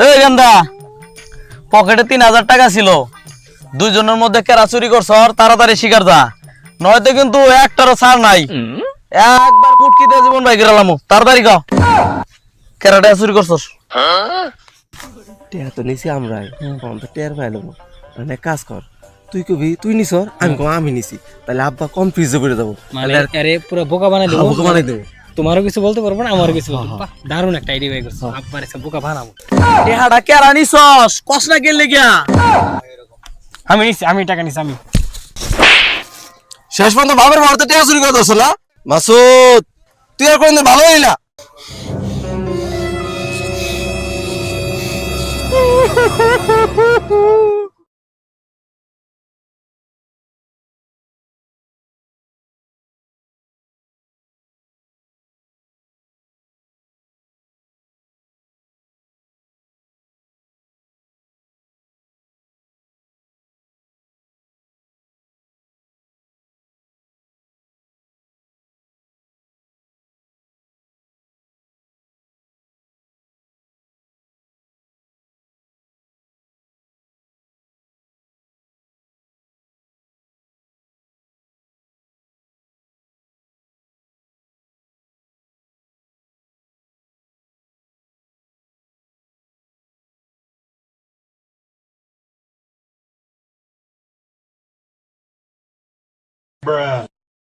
এই গান্দা, পকেটে 3,000 টাকা ছিল, দুইজনের মধ্যে কেরা চুরি করছ, তাড়াতাড়ি শিকার যা, নয়তো কিন্তু একটারও ছাড় নাই। একবার কুটকি দিয়ে জীবন ভাই গেলাম, তাড়াতাড়ি গাও কেরাটা চুরি করছস। টেয়া তো নিছি আমরাই, তখন তো টের পাইলো না। মানে কাজ কর, তুই কবি তুই নিছর, আমি কম আমি নিছি, তাহলে আব্বা কনফিউজ করে যাবো। মানে আরে পুরো বোকা বানাই দেবো, বোকা বানাই দেবো। তোমারও কিছু বলতে পারবো না, আমারও কিছু বলতে পারবো না। বাহ, দারুণ একটা আইডিয়া বের করছো, আব্বার একটা বোকা বানাবো। টেহাটা কেরা নিছস, কস না গেলে গিয়া। আমি নিছি, আমি টাকা নিছি আমি। শেষ পর্যন্ত বাবার বাড়িতে টেয়া চুরি করে দোষ না মাসুদ, তুই আর কোনদিন ভালো হই না।